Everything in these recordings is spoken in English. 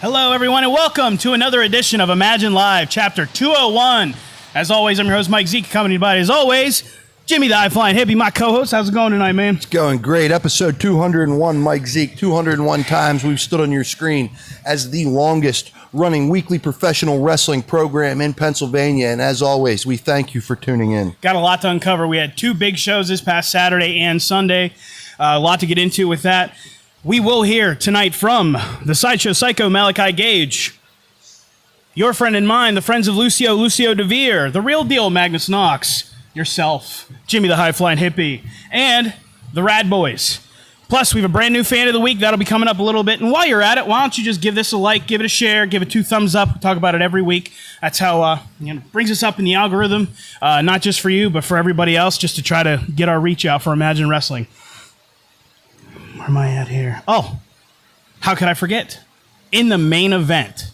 Hello, everyone, and welcome to another edition of Imagine Live, Chapter 201. As always, I'm your host, Mike Zeke, accompanied by, as always, Jimmy the High-Flying Hippie, my co-host. How's it going tonight, man? It's going great. Episode 201, Mike Zeke. 201 times we've stood on your screen as the longest-running weekly professional wrestling program in Pennsylvania. And as always, we thank you for tuning in. Got a lot to uncover. We had two big shows this past Saturday and Sunday. A lot to get into with that. We will hear tonight from the Sideshow Psycho, Malachi Gage. Your friend and mine, the friends of Lucio DeVere. The real deal, Magnus Knox. Yourself, Jimmy the High-Flying Hippie. And the Rad Boys. Plus, we have a brand new fan of the week. That'll be coming up a little bit. And while you're at it, why don't you just give this a like, give it a share, give it 2 thumbs up. We talk about it every week. That's how it brings us up in the algorithm. Not just for you, but for everybody else, just to try to get our reach out for Imagine Wrestling. Where am I at here? Oh, how could I forget? In the main event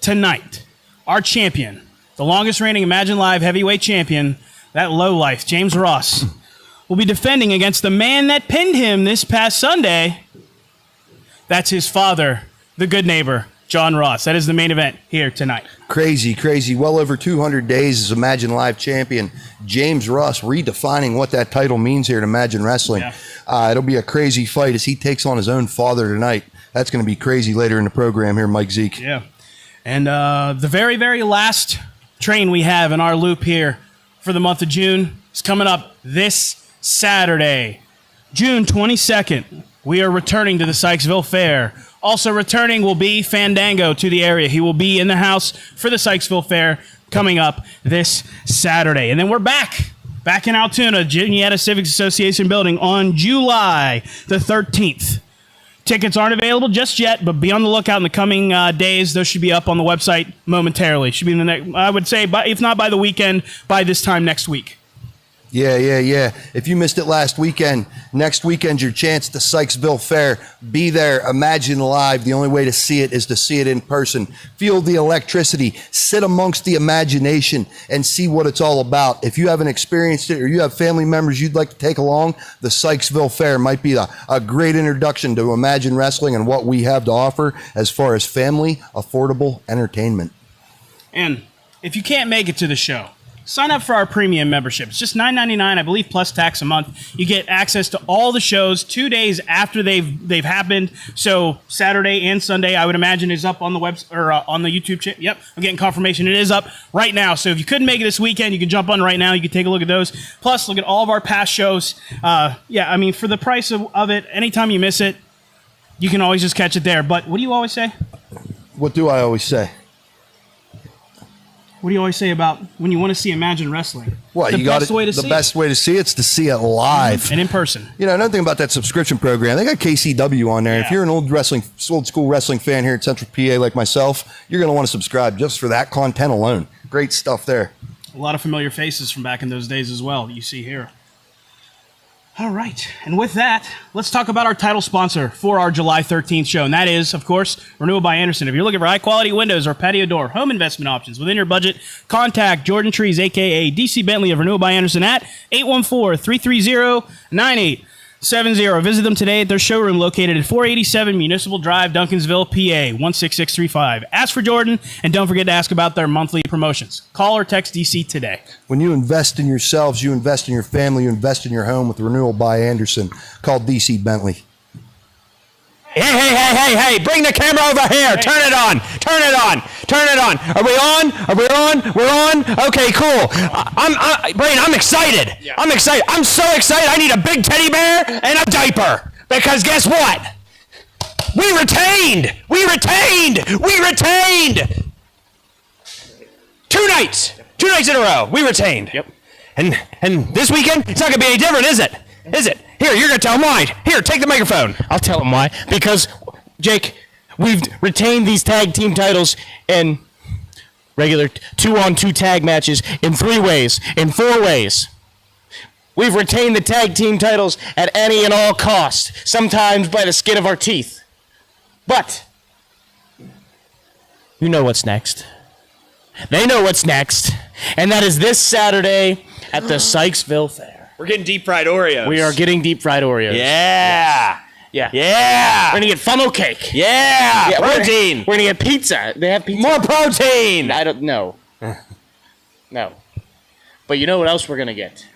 tonight, our champion, the longest reigning Imagine Live heavyweight champion, that lowlife, James Ross, will be defending against the man that pinned him this past Sunday. That's his father, the good neighbor, John Ross. That is the main event here tonight. Crazy, crazy. Well over 200 days as Imagine Live champion. James Ross redefining what that title means here at Imagine Wrestling. Yeah. It'll be a crazy fight as he takes on his own father tonight. That's going to be crazy later in the program here, Mike Zeke. Yeah. And the very, very last train we have in our loop here for the month of June is coming up this Saturday, June 22nd. We are returning to the Sykesville Fair. Also returning will be Fandango to the area. He will be in the house for the Sykesville Fair coming up this Saturday. And then we're back in Altoona, Juniata Civics Association building on July the 13th. Tickets aren't available just yet, but be on the lookout in the coming days. Those should be up on the website momentarily. Should be in the next, I would say, if not by the weekend, by this time next week. Yeah. If you missed it last weekend, next weekend's your chance to Sykesville Fair. Be there. Imagine Live. The only way to see it is to see it in person. Feel the electricity. Sit amongst the imagination and see what it's all about. If you haven't experienced it or you have family members you'd like to take along, the Sykesville Fair might be a great introduction to Imagine Wrestling and what we have to offer as far as family, affordable entertainment. And if you can't make it to the show, sign up for our premium membership. It's just $9.99, I believe, plus tax a month. You get access to all the shows 2 days after they've happened. So Saturday and Sunday, I would imagine, is up on the web or on the YouTube channel. Yep, I'm getting confirmation. It is up right now. So if you couldn't make it this weekend, you can jump on right now. You can take a look at those. Plus, look at all of our past shows. For the price of it, anytime you miss it, you can always just catch it there. But what do you always say? What do I always say? What do you always say about when you want to see Imagine Wrestling? Well, the best way to see it's to see it live and in person. You know, another thing about that subscription program, they got KCW on there. Yeah. If you're an old school wrestling fan here in Central PA like myself, you're going to want to subscribe just for that content alone. Great stuff there. A lot of familiar faces from back in those days as well that you see here. All right, and with that, let's talk about our title sponsor for our July 13th show, and that is, of course, Renewal by Anderson. If you're looking for high-quality windows or patio door, home investment options within your budget, contact Jordan Trees, a.k.a. DC Bentley of Renewal by Anderson at 814-330-9870. Visit them today at their showroom located at 487 Municipal Drive, Duncansville, PA, 16635. Ask for Jordan, and don't forget to ask about their monthly promotions. Call or text DC today. When you invest in yourselves, you invest in your family, you invest in your home with Renewal by Anderson, called DC Bentley. Hey, bring the camera over here. Hey. Turn it on. Are we on? We're on? Okay, cool. I'm excited. Yeah. I'm excited. I'm so excited. I need a big teddy bear and a diaper. Because guess what? We retained. 2 nights. 2 nights in a row. We retained. Yep. And this weekend, it's not going to be any different, is it? Here, you're going to tell them why. Here, take the microphone. I'll tell them why. Because, Jake, we've retained these tag team titles in regular 2-on-2 tag matches in 4 ways. We've retained the tag team titles at any and all costs, sometimes by the skin of our teeth. But you know what's next. They know what's next. And that is this Saturday at the Sykesville Fair. We're getting deep fried Oreos. We are getting deep fried Oreos. Yeah. Yeah. Yeah. We're gonna get funnel cake. Yeah. Protein. We're gonna get pizza. They have pizza. More protein. I don't know. No. But you know what else we're gonna get?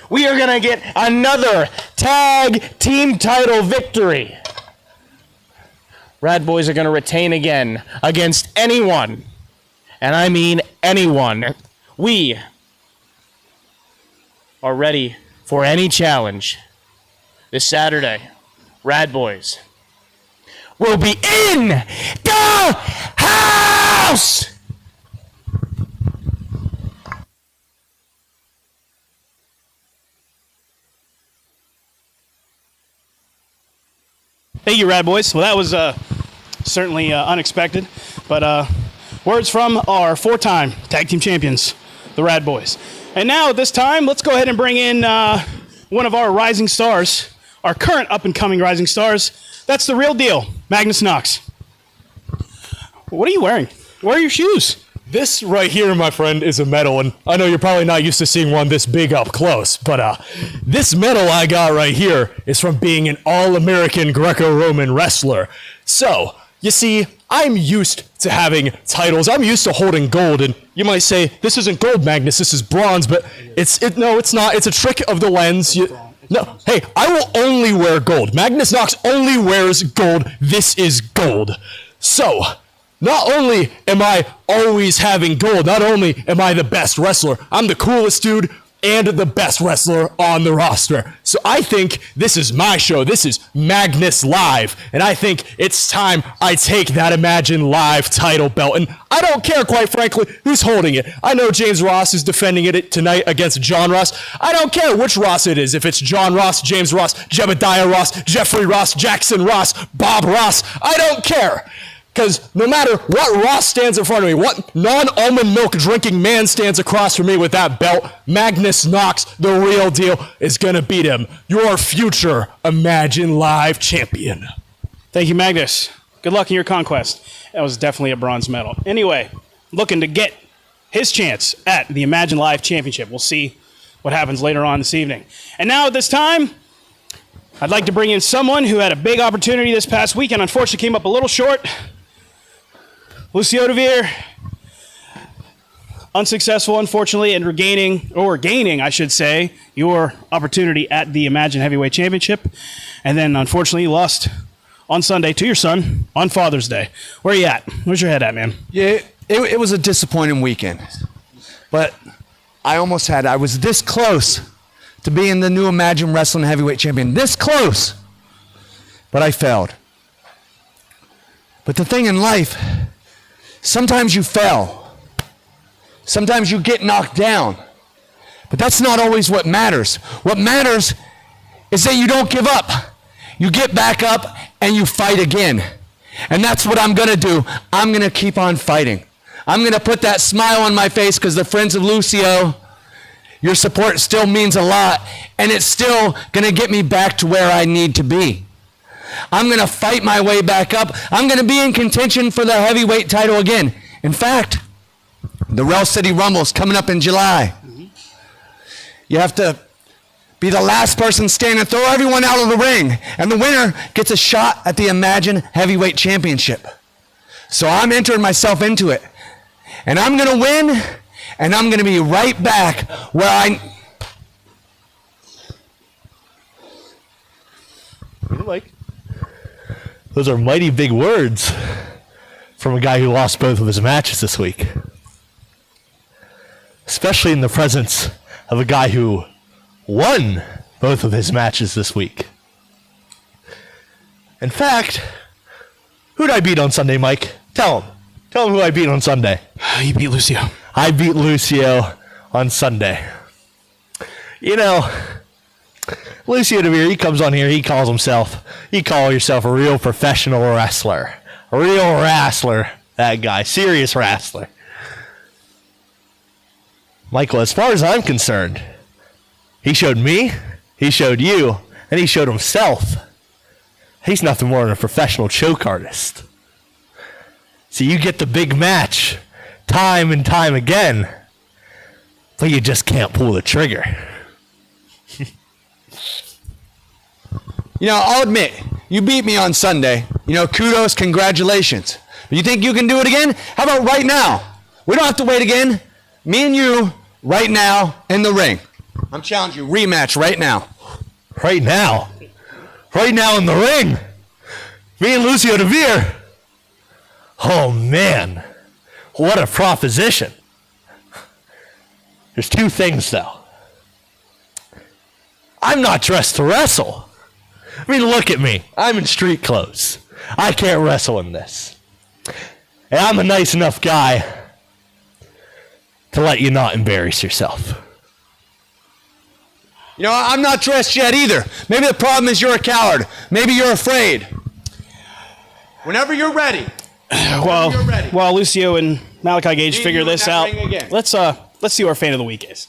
We are gonna get another tag team title victory. Rad Boys are gonna retain again against anyone. And I mean anyone. We are ready for any challenge. This Saturday, Rad Boys will be in the house! Thank you, Rad Boys. Well, that was certainly unexpected, but words from our four-time tag team champions, the Rad Boys. And now at this time, let's go ahead and bring in one of our rising stars, our current up-and-coming rising stars. That's the real deal, Magnus Knox. What are you wearing? Where are your shoes? This right here, my friend, is a medal, and I know you're probably not used to seeing one this big up close, but this medal I got right here is from being an all-American Greco-Roman wrestler. So, you see, I'm used to having titles. I'm used to holding gold, and you might say, this isn't gold, Magnus, this is bronze, but no, it's not. It's a trick of the lens. No, hey, I will only wear gold. Magnus Knox only wears gold. This is gold. So, not only am I always having gold, not only am I the best wrestler, I'm the coolest dude and the best wrestler on the roster. So I think this is my show. This is Magnus Live. And I think it's time I take that Imagine Live title belt. And I don't care, quite frankly, who's holding it. I know James Ross is defending it tonight against John Ross. I don't care which Ross it is. If it's John Ross, James Ross, Jebediah Ross, Jeffrey Ross, Jackson Ross, Bob Ross. I don't care. Because no matter what Ross stands in front of me, what non-almond milk drinking man stands across from me with that belt, Magnus Knox, the real deal, is going to beat him. Your future Imagine Live champion. Thank you, Magnus. Good luck in your conquest. That was definitely a bronze medal. Anyway, looking to get his chance at the Imagine Live Championship. We'll see what happens later on this evening. And now at this time, I'd like to bring in someone who had a big opportunity this past weekend. Unfortunately, came up a little short. Lucio DeVere, unsuccessful, unfortunately, in gaining, I should say, your opportunity at the Imagine Heavyweight Championship. And then, unfortunately, you lost on Sunday to your son on Father's Day. Where are you at? Where's your head at, man? Yeah, it was a disappointing weekend. But I was this close to being the new Imagine Wrestling Heavyweight Champion. This close. But I failed. But the thing in life, sometimes you fail. Sometimes you get knocked down. But that's not always what matters. What matters is that you don't give up. You get back up and you fight again. And that's what I'm going to do. I'm going to keep on fighting. I'm going to put that smile on my face because the friends of Lucio, your support still means a lot. And it's still going to get me back to where I need to be. I'm going to fight my way back up. I'm going to be in contention for the heavyweight title again. In fact, the Rail City Rumble is coming up in July. You have to be the last person standing, throw everyone out of the ring, and the winner gets a shot at the Imagine Heavyweight Championship. So I'm entering myself into it. And I'm going to win, and I'm going to be right back where Those are mighty big words from a guy who lost both of his matches this week. Especially in the presence of a guy who won both of his matches this week. In fact, who did I beat on Sunday, Mike? Tell him. Tell him who I beat on Sunday. You beat Lucio. I beat Lucio on Sunday. You know, Lucio DeVere, he comes on here, you call yourself a real professional wrestler. A real wrestler, that guy. Serious wrestler. Michael, as far as I'm concerned, he showed me, he showed you, and he showed himself. He's nothing more than a professional choke artist. So you get the big match time and time again, but you just can't pull the trigger. You know, I'll admit, you beat me on Sunday. You know, kudos, congratulations. You think you can do it again? How about right now? We don't have to wait again. Me and you, right now, in the ring. I'm challenging you, rematch right now. Right now? Right now in the ring? Me and Lucio DeVere? Oh, man. What a proposition. There's two things, though. I'm not dressed to wrestle. I mean, look at me. I'm in street clothes. I can't wrestle in this. And I'm a nice enough guy to let you not embarrass yourself. You know, I'm not dressed yet either. Maybe the problem is you're a coward. Maybe you're afraid. Whenever you're ready. While Lucio and Malachi Gage Me and figure you in this that out, ring again. let's see who our fan of the week is.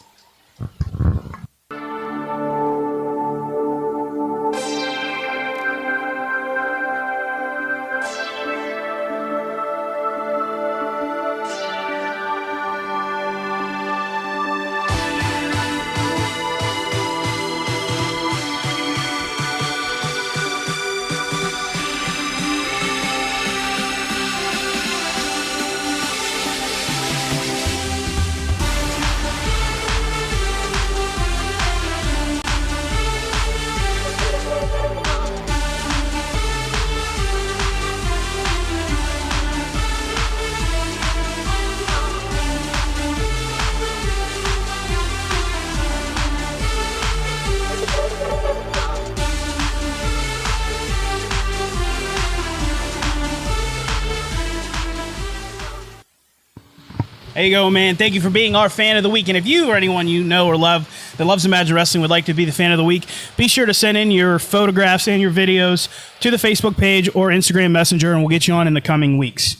There you go, man. Thank you for being our fan of the week. And if you or anyone you know or love that loves Imagine Wrestling would like to be the fan of the week, be sure to send in your photographs and your videos to the Facebook page or Instagram Messenger, and we'll get you on in the coming weeks.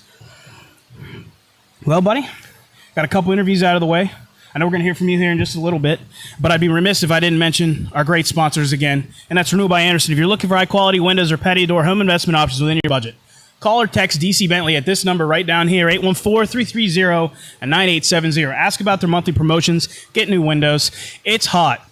Well, buddy, got a couple interviews out of the way. I know we're going to hear from you here in just a little bit, but I'd be remiss if I didn't mention our great sponsors again, and that's Renewal by Anderson. If you're looking for high-quality windows or patio door home investment options within your budget, call or text DC Bentley at this number right down here, 814-330-9870. Ask about their monthly promotions. Get new windows. It's hot.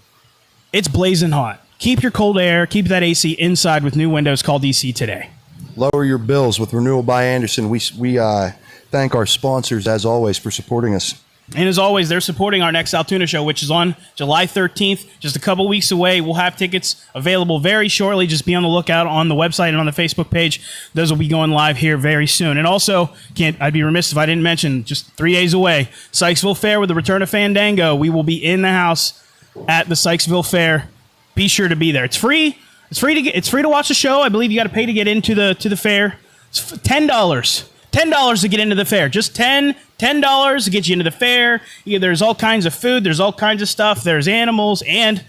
It's blazing hot. Keep your cold air. Keep that AC inside with new windows. Call DC today. Lower your bills with Renewal by Anderson. We thank our sponsors, as always, for supporting us. And as always, they're supporting our next Altoona show, which is on July 13th, just a couple weeks away. We'll have tickets available very shortly. Just be on the lookout on the website and on the Facebook page. Those will be going live here very soon. And also, I'd be remiss if I didn't mention, just 3 days away, Sykesville Fair with the return of Fandango. We will be in the house at the Sykesville Fair. Be sure to be there. It's free. It's free to watch the show. I believe you got to pay to get into the fair. It's $10. $10 to get into the fair. Just $10 to get you into the fair. There's all kinds of food. There's all kinds of stuff. There's animals. And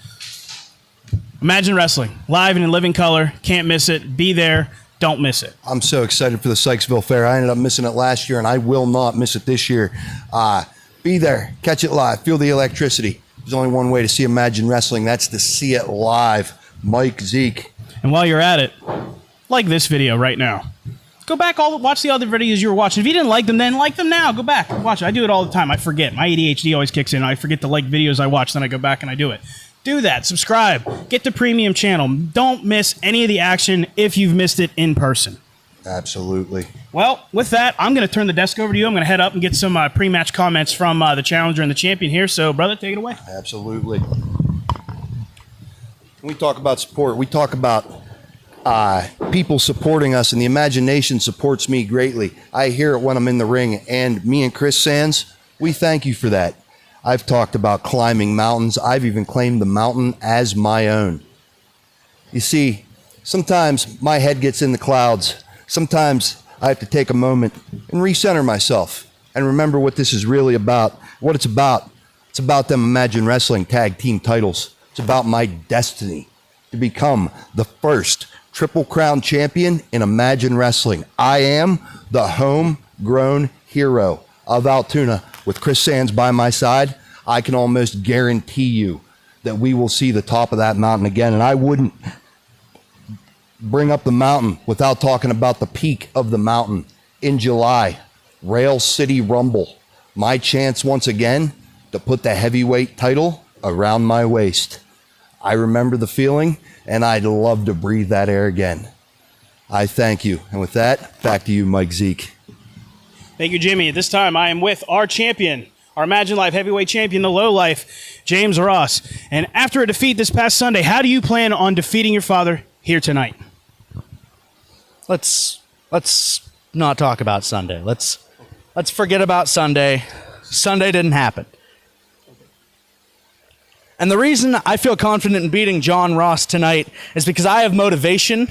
Imagine Wrestling. Live and in living color. Can't miss it. Be there. Don't miss it. I'm so excited for the Sykesville Fair. I ended up missing it last year, and I will not miss it this year. Be there. Catch it live. Feel the electricity. There's only one way to see Imagine Wrestling. That's to see it live. Mike, Zeke. And while you're at it, like this video right now. Go back, watch the other videos you were watching. If you didn't like them then, like them now. Go back, watch it. I do it all the time. I forget. My ADHD always kicks in. I forget to like videos I watch, then I go back and I do it. Do that. Subscribe. Get the premium channel. Don't miss any of the action if you've missed it in person. Absolutely. Well, with that, I'm going to turn the desk over to you. I'm going to head up and get some pre-match comments from the challenger and the champion here. So, brother, take it away. Absolutely. When we talk about support, we talk about people supporting us, and the imagination supports me greatly. I hear it when I'm in the ring, and me and Chris Sands, we thank you for that. I've talked about climbing mountains. I've even claimed the mountain as my own. You see, sometimes my head gets in the clouds. Sometimes I have to take a moment and recenter myself and remember what this is really about, what it's about. It's about them Imagine Wrestling tag team titles. It's about my destiny to become the first Triple Crown champion in Imagine Wrestling. I am the homegrown hero of Altoona. With Chris Sands by my side, I can almost guarantee you that we will see the top of that mountain again. And I wouldn't bring up the mountain without talking about the peak of the mountain in July. Rail City Rumble. My chance once again to put the heavyweight title around my waist. I remember the feeling, and I'd love to breathe that air again. I thank you. And with that, back to you, Mike Zeke. Thank you, Jimmy. At this time, I am with our champion, our Imagine Life heavyweight champion, the low life, James Ross. And after a defeat this past Sunday, how do you plan on defeating your father here tonight? Let's not talk about Sunday. Let's forget about Sunday. Sunday didn't happen. And the reason I feel confident in beating John Ross tonight is because I have motivation,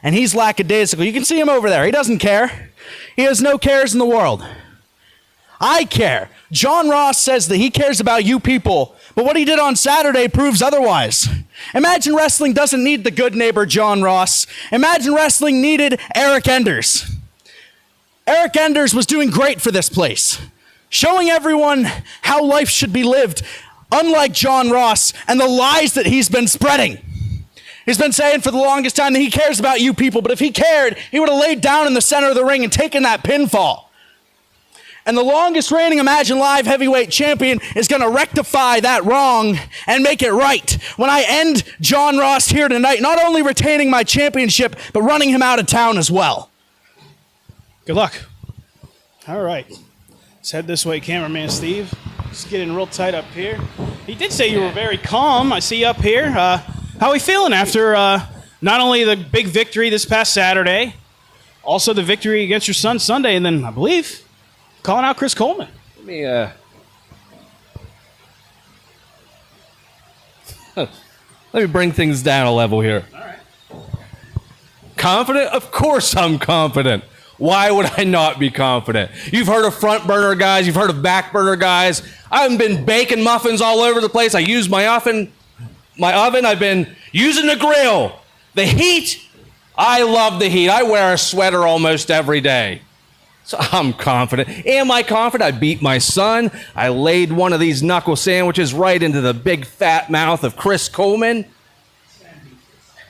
and he's lackadaisical. You can see him over there. He doesn't care. He has no cares in the world. I care. John Ross says that he cares about you people, but what he did on Saturday proves otherwise. Imagine Wrestling doesn't need the good neighbor John Ross. Imagine Wrestling needed Eric Enders. Eric Enders was doing great for this place, showing everyone how life should be lived, unlike John Ross and the lies that he's been spreading. He's been saying for the longest time that he cares about you people, but if he cared, he would have laid down in the center of the ring and taken that pinfall. And the longest reigning Imagine Live heavyweight champion is going to rectify that wrong and make it right when I end John Ross here tonight, not only retaining my championship, but running him out of town as well. Good luck. All right. Let's head this way, cameraman Steve. Just getting real tight up here. He did say you were very calm. I see you up here. How are we feeling after not only the big victory this past Saturday, also the victory against your son Sunday, and then, I believe, calling out Chris Coleman? Let me bring things down a level here. All right. Confident? Of course I'm confident. Why would I not be confident? You've heard of front burner guys. You've heard of back burner guys. I've been baking muffins all over the place. I use my oven. I've been using the grill. The heat. I love the heat. I wear a sweater almost every day. So I'm confident. Am I confident? I beat my son. I laid one of these knuckle sandwiches right into the big fat mouth of Chris Coleman.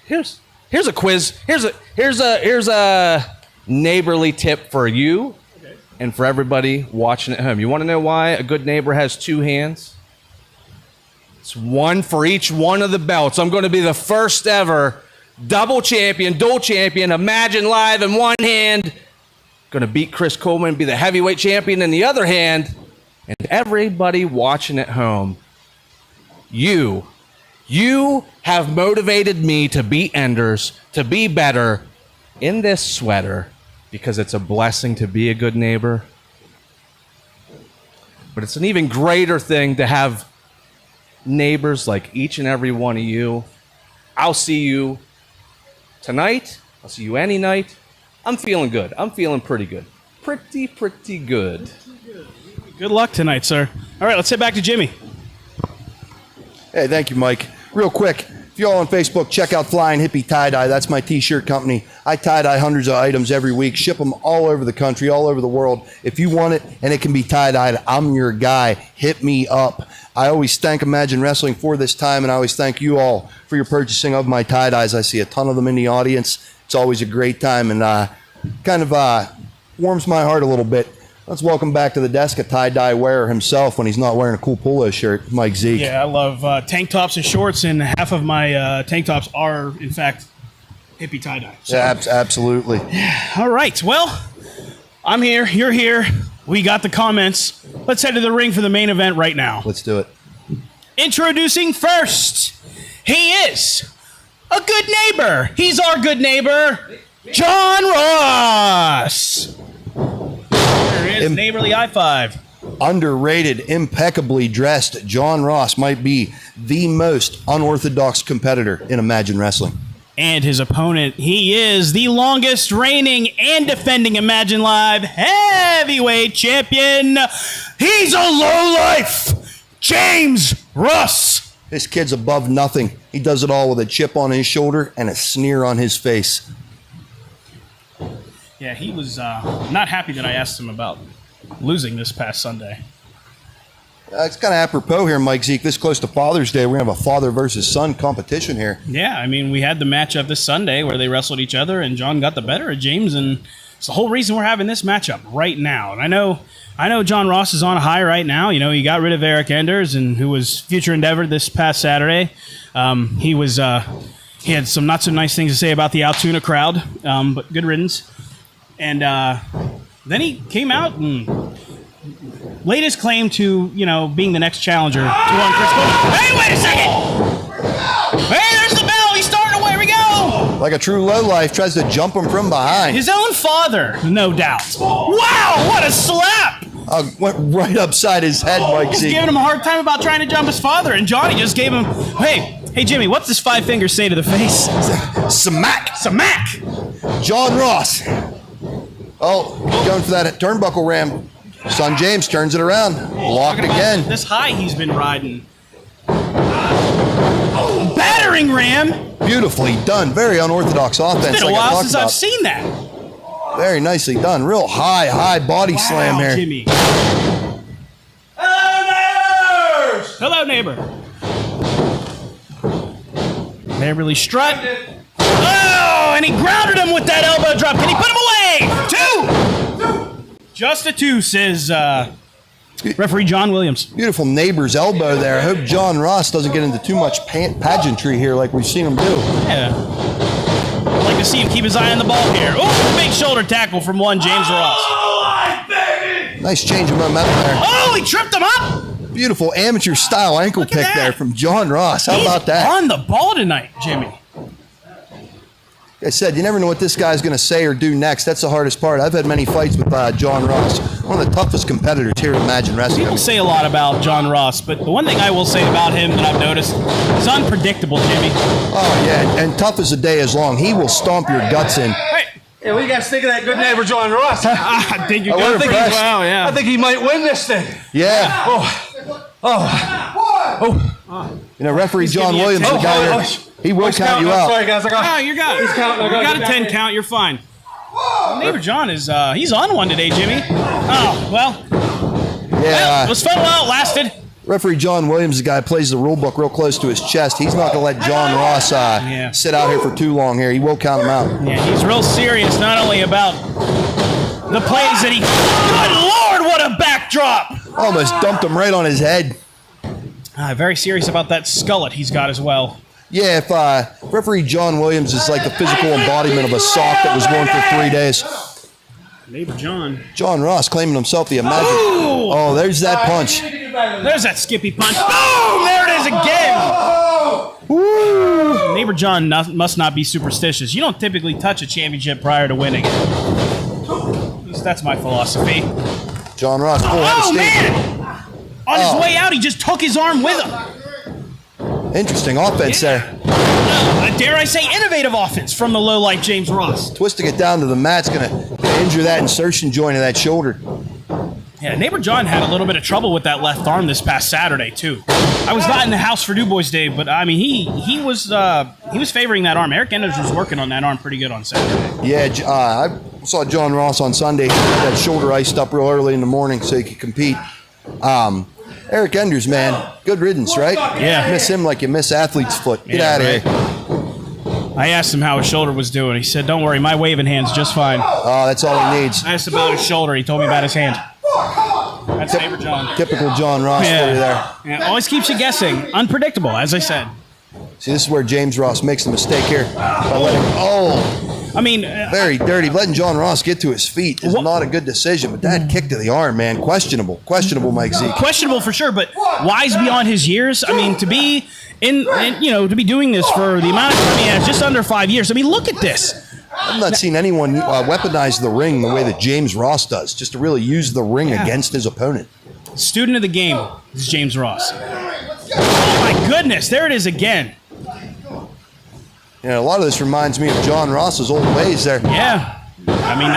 Here's a quiz. Here's a neighborly tip for you and for everybody watching at home. You want to know why a good neighbor has two hands? It's one for each one of the belts. I'm going to be the first ever double champion, dual champion, Imagine Live in one hand. Going to beat Chris Coleman, be the heavyweight champion in the other hand. And everybody watching at home, you have motivated me to beat Enders, to be better in this sweater, because it's a blessing to be a good neighbor. But it's an even greater thing to have neighbors like each and every one of you. I'll see you tonight. I'll see you any night. I'm feeling good. I'm feeling pretty good. Pretty good. Good luck tonight, sir. All right, let's head back to Jimmy. Hey, thank you, Mike. Real quick, if you're all on Facebook, check out Flying Hippie Tie-Dye. That's my t-shirt company. I tie-dye hundreds of items every week, ship them all over the country, all over the world. If you want it and it can be tie-dyed, I'm your guy. Hit me up. I always thank Imagine Wrestling for this time, and I always thank you all for your purchasing of my tie-dyes. I see a ton of them in the audience. It's always a great time, and kind of warms my heart a little bit. Let's welcome back to the desk a tie-dye wearer himself when he's not wearing a cool polo shirt, Mike Zeke. Yeah, I love tank tops and shorts, and half of my tank tops are, in fact, hippie tie-dye. So. Yeah, absolutely. All right, well, I'm here, you're here, we got the comments. Let's head to the ring for the main event right now. Let's do it. Introducing first, he is a good neighbor. He's our good neighbor, John Ross. There is neighborly high five. Underrated, impeccably dressed John Ross might be the most unorthodox competitor in Imagine Wrestling. And his opponent, he is the longest reigning and defending Imagine Live heavyweight champion. He's a lowlife, James Ross. This kid's above nothing. He does it all with a chip on his shoulder and a sneer on his face. Yeah, he was not happy that I asked him about losing this past Sunday. It's kind of apropos here, Mike Zeke. This close to Father's Day, we're going to have a father versus son competition here. Yeah, I mean, we had the matchup this Sunday where they wrestled each other, and John got the better of James, and It's the whole reason we're having this matchup right now. And I know John Ross is on a high right now. You know, he got rid of Eric Enders, and who was future endeavor this past Saturday. He had some not so nice things to say about the Altoona crowd, but good riddance. And then he came out and laid his claim to, you know, being the next challenger to one Chris Cole. Hey, wait a second! Hey, there's the bell. He's starting away. We go. Like a true lowlife, tries to jump him from behind. His own father, no doubt. Wow, what a slap! Went right upside his head, Mike He's Z. giving him a hard time about trying to jump his father, and Johnny just gave him, hey, Jimmy, what's this 5 fingers say to the face? Smack! Smack! John Ross. Oh, going for that turnbuckle ram. Son James turns it around. Blocked again. This high he's been riding. Battering ram. Beautifully done. Very unorthodox offense. It's been a like I while talked since about. I've seen that. Very nicely done. Real high body slam here. Jimmy. Hello, neighbor. Beverly strut. Oh, and he grounded him with that elbow drop. Can he put him away? 2. Just a 2, says referee John Williams. Beautiful neighbor's elbow there. I hope John Ross doesn't get into too much pageantry here like we've seen him do. Yeah. I'd like to see him keep his eye on the ball here. Oh, big shoulder tackle from one James Ross. Nice change of momentum there. Oh, he tripped him up. Beautiful amateur style ankle Look at pick that. there from John Ross. How He's about that? on the ball tonight, Jimmy. Like I said, you never know what this guy's going to say or do next. That's the hardest part. I've had many fights with John Ross, one of the toughest competitors here at Imagine Wrestling. People say a lot about John Ross, but the one thing I will say about him that I've noticed, he's unpredictable, Jimmy. Oh, yeah, and tough as the day is long. He will stomp your guts in. Hey, what do you guys think of that good neighbor John Ross? I think you're I good. would've impressed. Wow, yeah. I think he might win this thing. Yeah. You know, referee John giving you Williams, the guy there, he will count you out. Sorry, guys. Oh, you got it. He's counting. You got a 10 count. You're fine. Neighbor John is, he's on one today, Jimmy. Oh, well, Yeah. it was fun while it lasted. Referee John Williams, the guy who plays the rule book real close to his chest. He's not going to let John Ross sit out here for too long here. He will count him out. Yeah, he's real serious, not only about the plays that he... Good Lord, what a backdrop! Almost dumped him right on his head. Very serious about that skullet he's got as well. Yeah, if referee John Williams is like the physical embodiment of a sock that was worn for 3 days. Neighbor John. John Ross claiming himself the Imagine. Oh, there's that punch. There's that skippy punch. Boom! There it is again! Woo! Neighbor John must not be superstitious. You don't typically touch a championship prior to winning it. At least that's my philosophy. John Ross, full head of Oh, steam. man! On his way out, he just took his arm with him. Interesting offense there. Dare I say, innovative offense from the low-life James Ross. Twisting it down to the mat's going to injure that insertion joint of that shoulder. Yeah, Neighbor John had a little bit of trouble with that left arm this past Saturday too. I was not in the house for Du Bois Day, but I mean he was favoring that arm. Eric Enders was working on that arm pretty good on Saturday. Yeah, I saw John Ross on Sunday. He had that shoulder iced up real early in the morning so he could compete. Eric Enders, man, good riddance, right? Yeah. Miss him like you miss athlete's foot. Get Yeah, out of right. here. I asked him how his shoulder was doing. He said, "Don't worry, my waving hand's just fine." Oh, that's all he needs. I asked about his shoulder. He told me about his hand. That's Neighbor John. Typical John Ross for you there. Yeah, always keeps you guessing. Unpredictable, as I said. See, this is where James Ross makes the mistake here. By letting, I mean, very dirty. Letting John Ross get to his feet is not a good decision, but that kick to the arm, man, questionable. Questionable, Mike Zeke. questionable for sure, but wise beyond his years. I mean, to be to be doing this for the amount of time he has, just under 5 years. I mean, look at this. I've not seen anyone weaponize the ring the way that James Ross does, just to really use the ring against his opponent. Student of the game is James Ross. Oh my goodness, there it is again. You know, a lot of this reminds me of John Ross's old ways there. Yeah. I mean,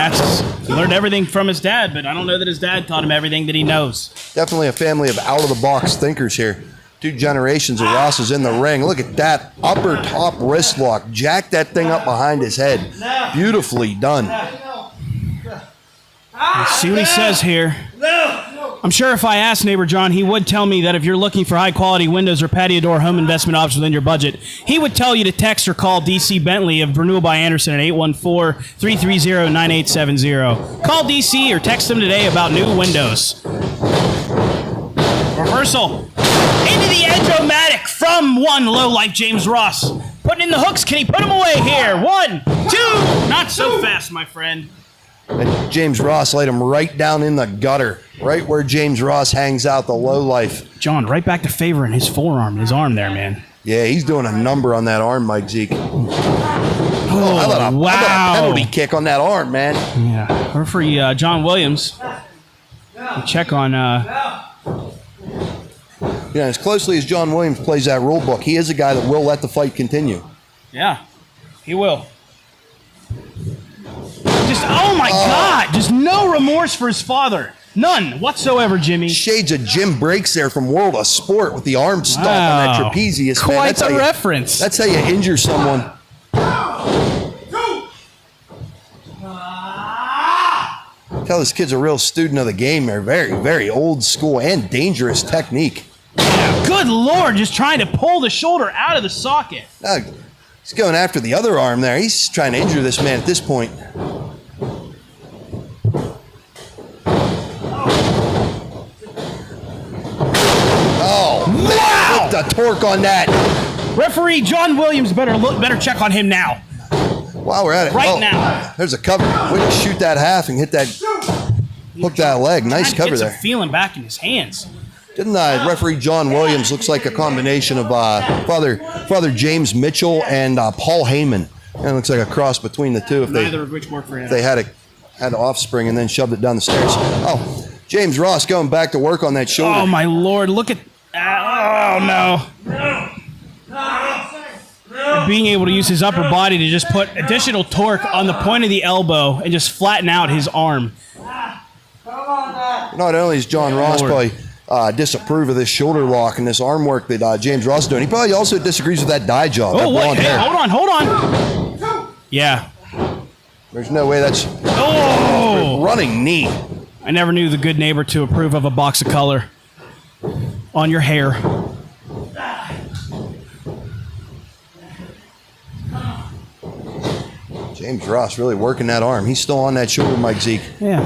he learned everything from his dad, but I don't know that his dad taught him everything that he knows. Definitely a family of out-of-the-box thinkers here. 2 generations of Rosses in the ring. Look at that upper top wrist lock. Jack that thing up behind his head. Beautifully done. Let's see what he says here. I'm sure if I asked neighbor John, he would tell me that if you're looking for high-quality windows or patio door home investment options within your budget, he would tell you to text or call DC Bentley of Renewal by Anderson at 814-330-9870. Call DC or text them today about new windows. Reversal. Into the edge-o-matic from one low-life James Ross. Putting in the hooks. Can he put him away here? 1, 2. Not so fast, my friend. And James Ross laid him right down in the gutter, right where James Ross hangs out the low life. John, right back to favoring his forearm, his arm there, man. Yeah, he's doing a number on that arm, Mike Zeke. Oh, how about a penalty kick on that arm, man? Yeah. Referee John Williams. We'll check on... As closely as John Williams plays that rule book, he is a guy that will let the fight continue. Yeah, he will. Oh my God, just no remorse for his father. None whatsoever, Jimmy. Shades of Jim Breaks there from World of Sport with the arm stomp on that trapezius. Quite the reference. That's how you injure someone. Tell this kid's a real student of the game. They're very, very old school and dangerous technique. Good Lord, just trying to pull the shoulder out of the socket. He's going after the other arm there. He's trying to injure this man at this point. Oh, wow! The torque on that. Referee John Williams better check on him now. While we're at it. Right now. There's a cover. Way to shoot that half and hit that, hook that leg. Nice cover there. Feeling back in his hands. Didn't referee John Williams looks like a combination of Father James Mitchell and Paul Heyman. And it looks like a cross between the two. Neither of which worked for him. They had offspring and then shoved it down the stairs. Oh, James Ross going back to work on that shoulder. Oh my Lord! Look at oh no! Being able to use his upper body to just put additional torque on the point of the elbow and just flatten out his arm. Not only is John Ross probably disapprove of this shoulder lock and this arm work that James Ross is doing, he probably also disagrees with that dye job. Oh, wait, hey, hold on. Yeah. There's no way that's running knee. I never knew the good neighbor to approve of a box of color on your hair. James Ross really working that arm. He's still on that shoulder, Mike Zeke. Yeah.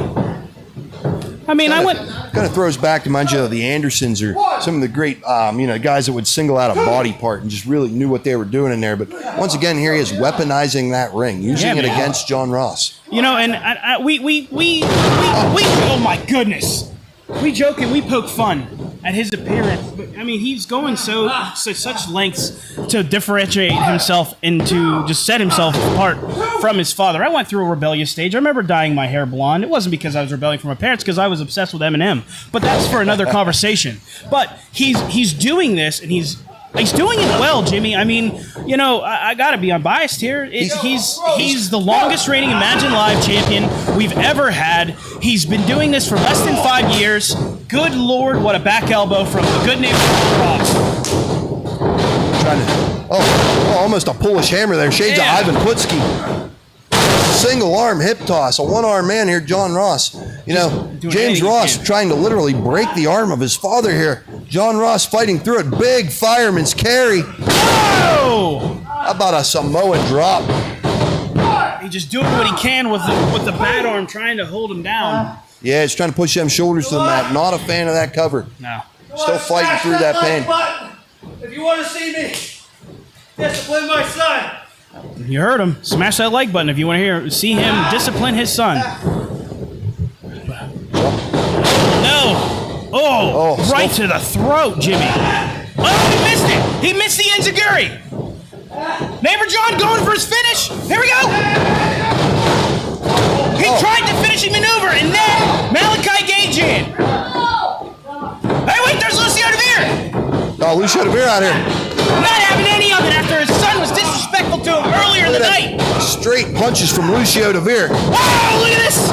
I mean, kind of throws back to mind you of the Andersons or some of the great, guys that would single out a body part and just really knew what they were doing in there. But once again, here he is weaponizing that ring, using it against John Ross. You know, and oh my goodness, we joke and we poke fun at his appearance, but I mean, he's going such lengths to differentiate himself and to just set himself apart from his father. I went through a rebellious stage. I remember dyeing my hair blonde. It wasn't because I was rebelling from my parents, because I was obsessed with Eminem. But that's for another conversation. But he's doing this, and he's doing it well, Jimmy. I mean, I got to be unbiased here. He's the longest reigning Imagine Live champion we've ever had. He's been doing this for less than 5 years. Good Lord, what a back elbow from the good neighbor Ross. Trying to, almost a Polish hammer there. Shades of Ivan Putski. Single arm hip toss. A one-arm man here, John Ross. James Ross trying to literally break the arm of his father here. John Ross fighting through it. Big fireman's carry. Oh! How about a Samoan drop? He's just doing what he can with the bad arm, trying to hold him down. Yeah, he's trying to push them shoulders to the mat. Not a fan of that cover. No. Still fighting through that pain. If you want to see me discipline my son. You heard him. Smash that like button if you want to see him discipline his son. No. Oh, right to the throat, Jimmy. Oh, he missed it. He missed the enziguri. Neighbor John going for his finish. Here we go. He tried the finishing maneuver, and then Malachi Gage in. Hey, wait, there's Lucio DeVere. Oh, Lucio DeVere out here. Not having any of it after his son was disrespectful to him earlier in the night. Straight punches from Lucio DeVere. Wow, look at this.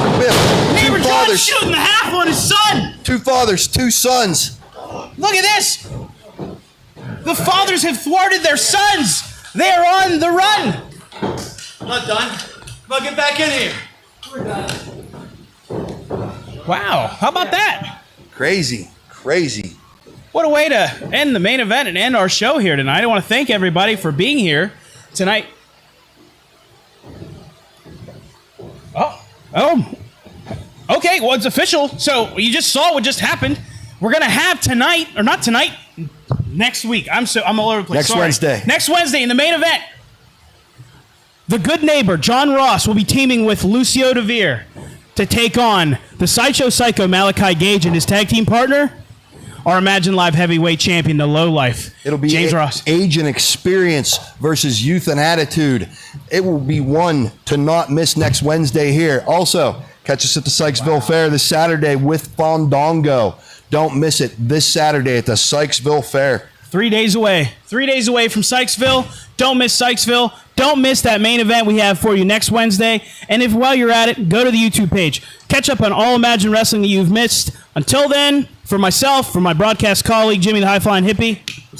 Neighbor John shooting the half on his son. Two fathers, two sons. Look at this. The fathers have thwarted their sons. They are on the run. I'm not done. Come on, get back in here. Wow, how about that? Crazy. What a way to end the main event and end our show here tonight. I want to thank everybody for being here tonight. Oh. Okay, well, it's official. So you just saw what just happened. We're going to have tonight, or not tonight, next week. I'm all over the place. Next Wednesday in the main event. The good neighbor, John Ross, will be teaming with Lucio DeVere to take on the Sideshow Psycho Malachi Gage and his tag team partner, our Imagine Live heavyweight champion, the Lowlife. It'll be James Ross. Age and experience versus youth and attitude. It will be one to not miss next Wednesday here. Also, catch us at the Sykesville Fair this Saturday with Fandango. Don't miss it this Saturday at the Sykesville Fair. 3 days away. 3 days away from Sykesville. Don't miss Sykesville. Don't miss that main event we have for you next Wednesday. And if while you're at it, go to the YouTube page. Catch up on all Imagine Wrestling that you've missed. Until then, for myself, for my broadcast colleague, Jimmy the High Flying Hippie, see you.